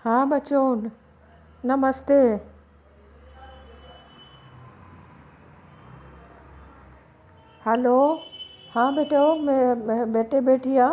हाँ बच्चों, नमस्ते। हेलो। हाँ बेटो, मैं बेटे बेटिया,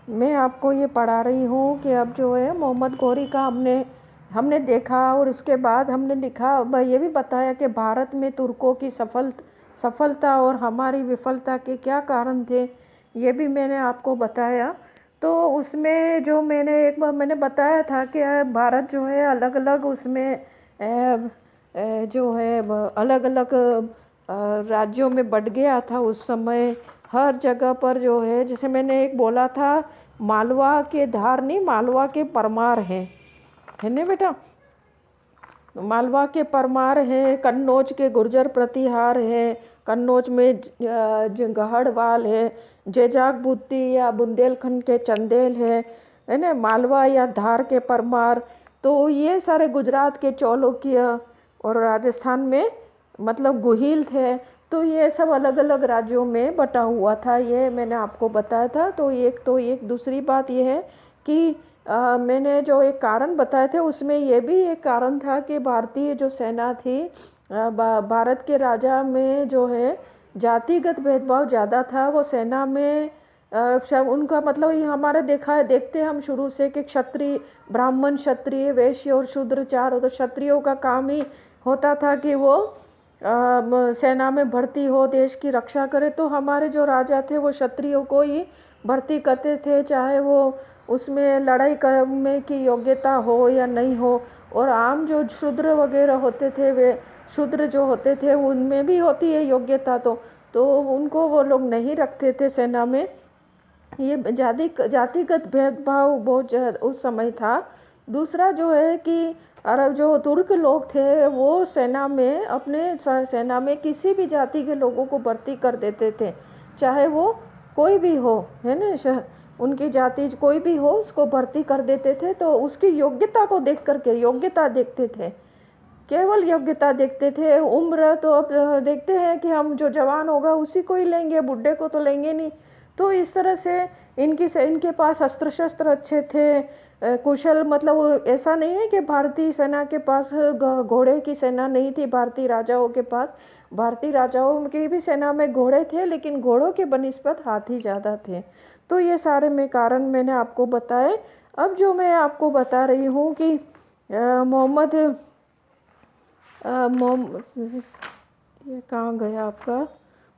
मैं आपको ये पढ़ा रही हूँ कि अब जो है मोहम्मद गौरी का हमने हमने देखा और उसके बाद हमने लिखा। ये भी बताया कि भारत में तुर्कों की सफलता और हमारी विफलता के क्या कारण थे, ये भी मैंने आपको बताया। तो उसमें जो मैंने एक बार मैंने बताया था कि भारत जो है अलग अलग उसमें जो है अलग अलग राज्यों में बट गया था उस समय। हर जगह पर जो है, जैसे मैंने एक बोला था, मालवा के धार नहीं, मालवा के परमार है ना बेटा। मालवा के परमार है, कन्नौज के गुर्जर प्रतिहार है, कन्नौज में जो गहड़वाल है, जेजाक बुद्धी या बुंदेलखंड के चंदेल है ना, मालवा या धार के परमार। तो ये सारे गुजरात के चौलुक्य और राजस्थान में मतलब गुहिल थे। तो ये सब अलग अलग राज्यों में बटा हुआ था, ये मैंने आपको बताया था। तो एक दूसरी बात ये है कि मैंने जो एक कारण बताए थे उसमें ये भी एक कारण था कि भारतीय जो सेना थी, भारत के राजा में जो है जातिगत भेदभाव ज़्यादा था वो सेना में। सब उनका मतलब ये हमारे देखा है, देखते हैं हम शुरू से कि क्षत्रिय, ब्राह्मण, क्षत्रिय, वैश्य और शूद्र चार हो। तो क्षत्रियों का काम ही होता था कि वो सेना में भर्ती हो, देश की रक्षा करे। तो हमारे जो राजा थे वो क्षत्रियों को ही भर्ती करते थे, चाहे वो उसमें लड़ाई करने की योग्यता हो या नहीं हो। और आम जो शूद्र वगैरह होते थे, वे शूद्र जो होते थे उनमें भी होती है योग्यता, तो उनको वो लोग नहीं रखते थे सेना में। ये जातिगत भेदभाव बहुत उस समय था। दूसरा जो है कि अरब जो तुर्क लोग थे वो सेना में अपने सेना में किसी भी जाति के लोगों को भर्ती कर देते थे, चाहे वो कोई भी हो, है ना। उनकी जाति कोई भी हो उसको भर्ती कर देते थे। तो उसकी योग्यता को देख करके योग्यता देखते थे, केवल योग्यता देखते थे। उम्र तो अब देखते हैं कि हम जो जवान होगा उसी को ही लेंगे, बुढ़े को तो लेंगे नहीं। तो इस तरह से इनके पास अस्त्र शस्त्र अच्छे थे, कुशल, मतलब ऐसा नहीं है कि भारतीय सेना के पास घोड़े की सेना नहीं थी। भारतीय राजाओं के पास, भारतीय राजाओं की भी सेना में घोड़े थे, लेकिन घोड़ों के बनिस्पत हाथी ज़्यादा थे। तो ये सारे में कारण मैंने आपको बताए। अब जो मैं आपको बता रही हूँ कि मोहम्मद ये कहाँ गया आपका,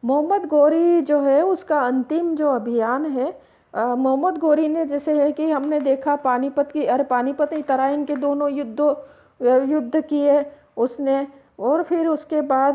मोहम्मद गौरी जो है उसका अंतिम जो अभियान है। मोहम्मद गौरी ने, जैसे है कि हमने देखा पानीपत की, अरे पानीपत नहीं, तराइन के दोनों युद्ध किए उसने। और फिर उसके बाद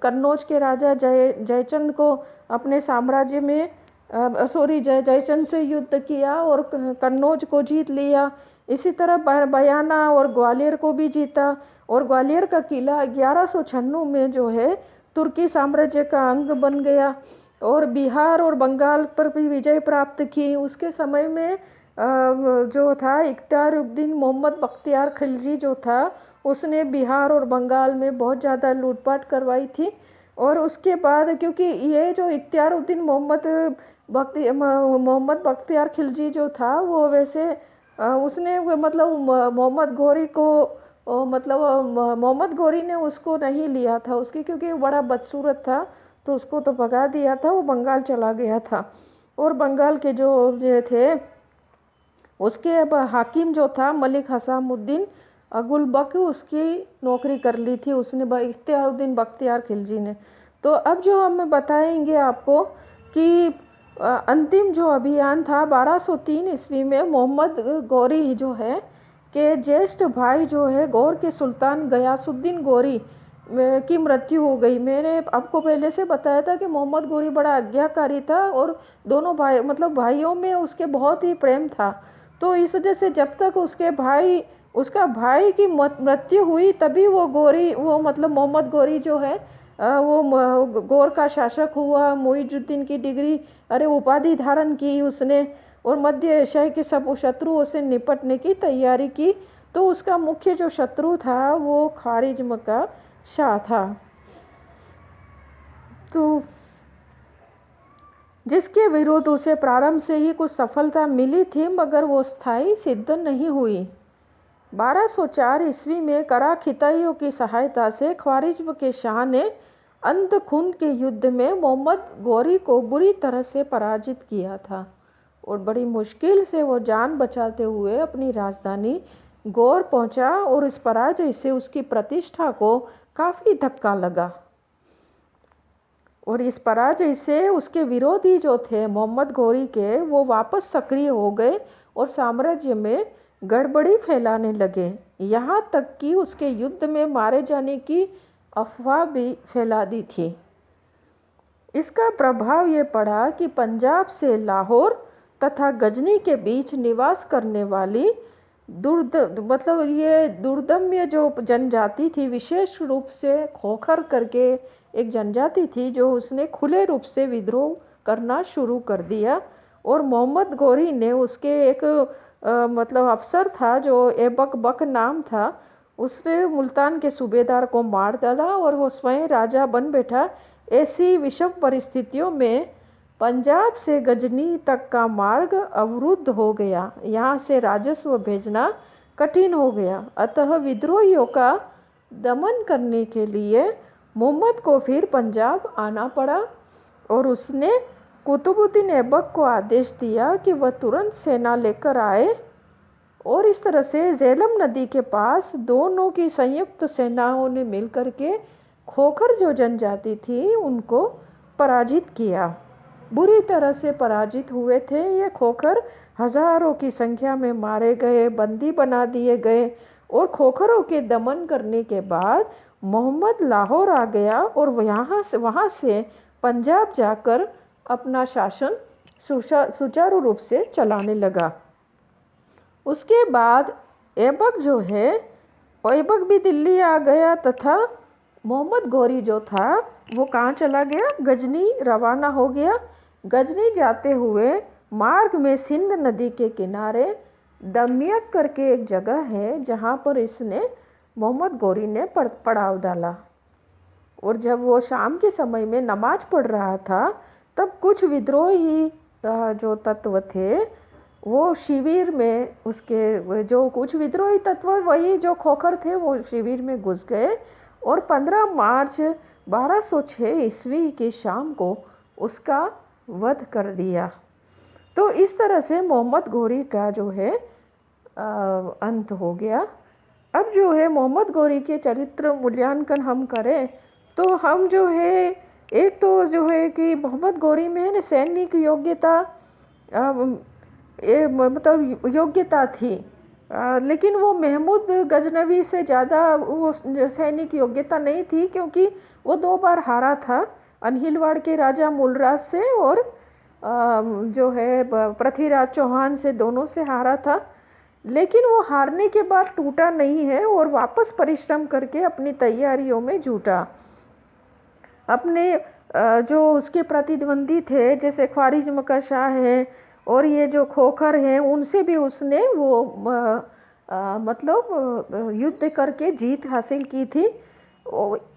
कन्नौज के राजा जयचंद को अपने साम्राज्य में, सॉरी, जयचंद से युद्ध किया और कन्नौज को जीत लिया। इसी तरह बयाना और ग्वालियर को भी जीता। और ग्वालियर का किला 1196 में जो है तुर्की साम्राज्य का अंग बन गया। और बिहार और बंगाल पर भी विजय प्राप्त की। उसके समय में जो था इख्तियारुद्दीन मोहम्मद बख्तियार खिलजी जो था, उसने बिहार और बंगाल में बहुत ज़्यादा लूटपाट करवाई थी। और उसके बाद, क्योंकि ये जो इख्तियारुद्दीन मोहम्मद बख्तियार खिलजी जो था वो वैसे उसने मतलब मोहम्मद गौरी को मतलब मोहम्मद गौरी ने उसको नहीं लिया था उसकी, क्योंकि वो बड़ा बदसूरत था। तो उसको तो भगा दिया था, वो बंगाल चला गया था। और बंगाल के जो थे उसके अब हाकिम जो था मलिक हसामुद्दीन अगुलबक, उसकी नौकरी कर ली थी उसने, इख्तियारुद्दीन बख्तियार खिलजी ने। तो अब जो हम बताएंगे आपको कि अंतिम जो अभियान था 1203 ईस्वी में, मोहम्मद गौरी जो है के ज्येष्ठ भाई जो है गौर के सुल्तान गयासुद्दीन गौरी की मृत्यु हो गई। मैंने आपको पहले से बताया था कि मोहम्मद गौरी बड़ा आज्ञाकारी था और दोनों भाई, मतलब भाइयों में उसके बहुत ही प्रेम था। तो इस वजह से जब तक उसका भाई की मृत्यु हुई तभी वो मतलब मोहम्मद गौरी जो है वो गौर का शासक हुआ। मुइजुद्दीन की डिग्री, अरे उपाधि धारण की उसने। और मध्य एशिया के सब शत्रुओं से निपटने की तैयारी की। तो उसका मुख्य जो शत्रु था वो खारिज्म का शाह था, तो जिसके विरुद्ध उसे प्रारंभ से ही कुछ सफलता मिली थी, मगर वो स्थायी सिद्ध नहीं हुई। 1204 ईस्वी में कराखिताइयों की सहायता से ख्वारिज्म के शाह ने अंधखुंद के युद्ध में मोहम्मद गौरी को बुरी तरह से पराजित किया था और बड़ी मुश्किल से वो जान बचाते हुए अपनी राजधानी गौर पहुंचा और इस पराजय से उसकी प्रतिष्ठा को काफ़ी धक्का लगा और इस पराजय से उसके विरोधी जो थे मोहम्मद गौरी के, वो वापस सक्रिय हो गए और साम्राज्य में गड़बड़ी फैलाने लगे। यहाँ तक कि उसके युद्ध में मारे जाने की अफवाह भी फैला दी थी। इसका प्रभाव ये पड़ा कि पंजाब से लाहौर तथा गजनी के बीच निवास करने वाली ये दुर्दम्य जो जनजाति थी, विशेष रूप से खोखर करके एक जनजाति थी, जो उसने खुले रूप से विद्रोह करना शुरू कर दिया और मोहम्मद गौरी ने उसके एक अफसर था जो ऐबक बक नाम था, उसने मुल्तान के सूबेदार को मार डाला और वो स्वयं राजा बन बैठा। ऐसी विषम परिस्थितियों में पंजाब से गजनी तक का मार्ग अवरुद्ध हो गया। यहाँ से राजस्व भेजना कठिन हो गया। अतः विद्रोहियों का दमन करने के लिए मोहम्मद को फिर पंजाब आना पड़ा और उसने कुतुबुद्दीन ऐबक को आदेश दिया कि वह तुरंत सेना लेकर आए और इस तरह से झेलम नदी के पास दोनों की संयुक्त सेनाओं ने मिलकर के खोखर जो जनजाति थी उनको पराजित किया। बुरी तरह से पराजित हुए थे ये खोखर, हजारों की संख्या में मारे गए, बंदी बना दिए गए और खोखरों के दमन करने के बाद मोहम्मद लाहौर आ गया और वहाँ से पंजाब जाकर अपना शासन सुचारू रूप से चलाने लगा। उसके बाद ऐबक जो है, ऐबक भी दिल्ली आ गया तथा मोहम्मद गौरी जो था वो कहाँ चला गया, गजनी रवाना हो गया। गजनी जाते हुए मार्ग में सिंध नदी के किनारे दमियक करके एक जगह है जहाँ पर इसने मोहम्मद गौरी ने पड़ाव डाला और जब वो शाम के समय में नमाज पढ़ रहा था तब कुछ विद्रोही जो तत्व थे वो शिविर में, उसके जो कुछ विद्रोही तत्व वही जो खोखर थे वो शिविर में घुस गए और 15 मार्च 1206 ईस्वी की शाम को उसका वध कर दिया। तो इस तरह से मोहम्मद गौरी का जो है अंत हो गया। अब जो है मोहम्मद गौरी के चरित्र मूल्यांकन हम करें तो हम जो है, एक तो जो है कि मोहम्मद गौरी में सैनिक योग्यता योग्यता थी, लेकिन वो महमूद गजनवी से ज़्यादा वो सैनिक योग्यता नहीं थी क्योंकि वो 2 बार हारा था, अनहिलवाड़ के राजा मूलराज से और जो है पृथ्वीराज चौहान से, दोनों से हारा था। लेकिन वो हारने के बाद टूटा नहीं है और वापस परिश्रम करके अपनी तैयारियों में जुटा। अपने जो उसके प्रतिद्वंदी थे जैसे ख्वारिज्म का शाह है और ये जो खोखर हैं उनसे भी उसने वो युद्ध करके जीत हासिल की थी।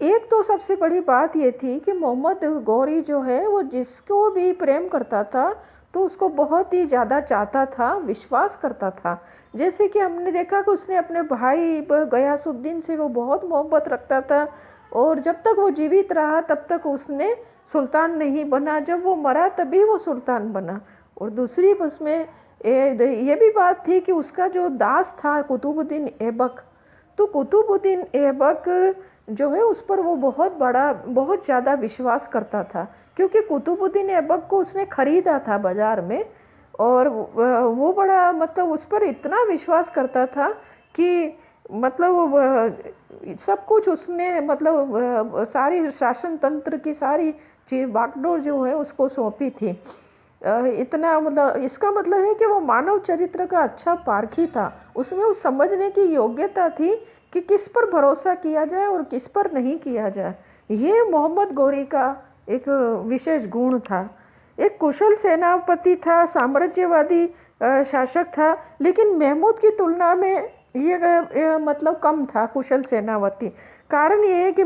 एक तो सबसे बड़ी बात ये थी कि मोहम्मद गौरी जो है वो जिसको भी प्रेम करता था तो उसको बहुत ही ज़्यादा चाहता था, विश्वास करता था। जैसे कि हमने देखा कि उसने अपने भाई गयासुद्दीन से वो बहुत मोहब्बत रखता था और जब तक वो जीवित रहा तब तक उसने सुल्तान नहीं बना, जब वो मरा तभी वो सुल्तान बना। और दूसरी उसमें ये भी बात थी कि उसका जो दास था कुतुबुद्दीन ऐबक, तो कुतुबुद्दीन ऐबक जो है उस पर वो बहुत ज़्यादा विश्वास करता था क्योंकि कुतुबुद्दीन ऐबक को उसने ख़रीदा था बाज़ार में और वो बड़ा उस पर इतना विश्वास करता था कि सब कुछ उसने सारी शासन तंत्र की सारी चीज बागडोर जो है उसको सौंपी थी। इतना इसका मतलब है कि वो मानव चरित्र का अच्छा पारखी था, उसमें उस समझने की योग्यता थी कि किस पर भरोसा किया जाए और किस पर नहीं किया जाए। ये मोहम्मद गौरी का एक विशेष गुण था। एक कुशल सेनापति था, साम्राज्यवादी शासक था, लेकिन महमूद की तुलना में ये कम था कुशल सेनापति। कारण ये है कि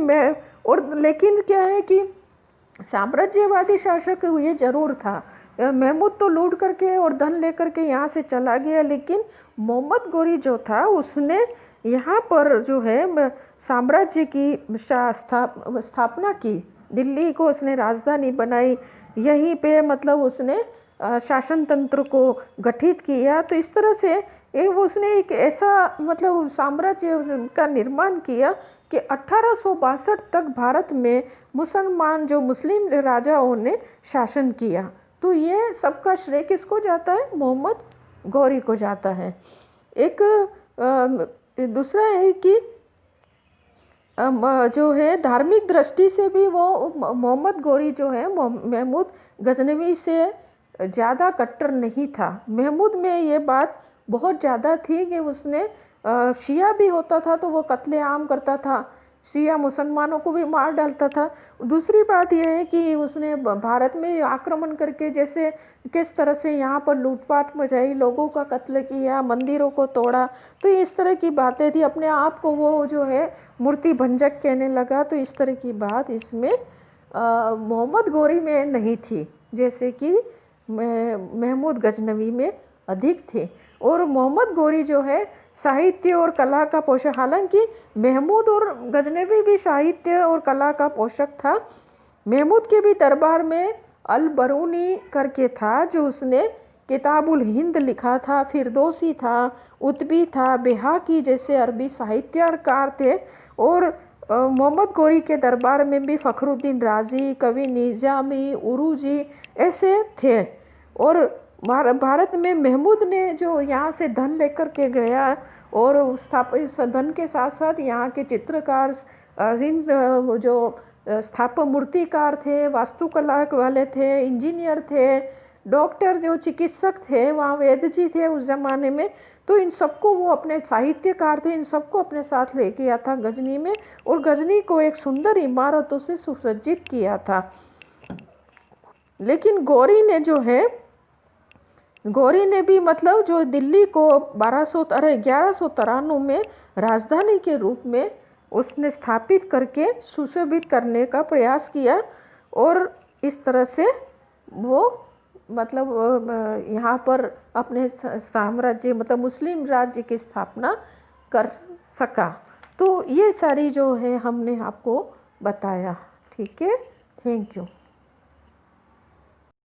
लेकिन क्या है कि साम्राज्यवादी शासक ये जरूर था, महमूद तो लूट करके और धन लेकर के यहाँ से चला गया, लेकिन मोहम्मद गोरी जो था उसने यहाँ पर जो है साम्राज्य की स्थापना की। दिल्ली को उसने राजधानी बनाई, यहीं पे मतलब उसने शासन तंत्र को गठित किया। तो इस तरह से उसने एक ऐसा मतलब साम्राज्य का निर्माण किया कि 1862 तक भारत में जो मुस्लिम राजाओं ने शासन किया। तो ये सबका श्रेय किसको जाता है? मोहम्मद गौरी को जाता है। एक दूसरा है कि जो है धार्मिक दृष्टि से भी वो मोहम्मद गौरी जो है महमूद गजनवी से ज़्यादा कट्टर नहीं था। महमूद में ये बात बहुत ज़्यादा थी कि उसने शिया भी होता था तो वो कत्ले आम करता था, शिया मुसलमानों को भी मार डालता था। दूसरी बात यह है कि उसने भारत में आक्रमण करके जैसे किस तरह से यहाँ पर लूटपाट मचाई, लोगों का कत्ल किया, मंदिरों को तोड़ा, तो इस तरह की बातें थी। अपने आप को वो जो है मूर्ति भंजक कहने लगा। तो इस तरह की बात इसमें मोहम्मद गौरी में नहीं थी, जैसे कि महमूद गजनवी में अधिक थे। और मोहम्मद गौरी जो है साहित्य और कला का पोषक, हालांकि महमूद और गजनवी भी साहित्य और कला का पोषक था। महमूद के भी दरबार में अल बरूनी करके था, जो उसने किताबुल हिंद लिखा था, फिरदौसी था, उतबी था, बेहाकी जैसे अरबी साहित्यकार थे। और मोहम्मद गौरी के दरबार में भी फ़खरुद्दीन राजी, कवि निज़ामी, उरूजी ऐसे थे। और भारत में महमूद ने जो यहाँ से धन लेकर के गया और इस धन के साथ साथ यहाँ के चित्रकार, जो स्थापक मूर्तिकार थे, वास्तुकला वाले थे, इंजीनियर थे, डॉक्टर जो चिकित्सक थे, वहाँ वैद्य जी थे उस ज़माने में। तो इन सबको वो अपने साहित्यकार थे, इन सबको अपने साथ ले गया था गजनी में, और गजनी को एक सुंदर इमारतों से सुसज्जित किया था। लेकिन गौरी ने भी मतलब जो दिल्ली को 1193 में राजधानी के रूप में उसने स्थापित करके सुशोभित करने का प्रयास किया। और इस तरह से वो मतलब यहाँ पर अपने साम्राज्य मतलब मुस्लिम राज्य की स्थापना कर सका। तो ये सारी जो है हमने आपको बताया। ठीक है, थैंक यू।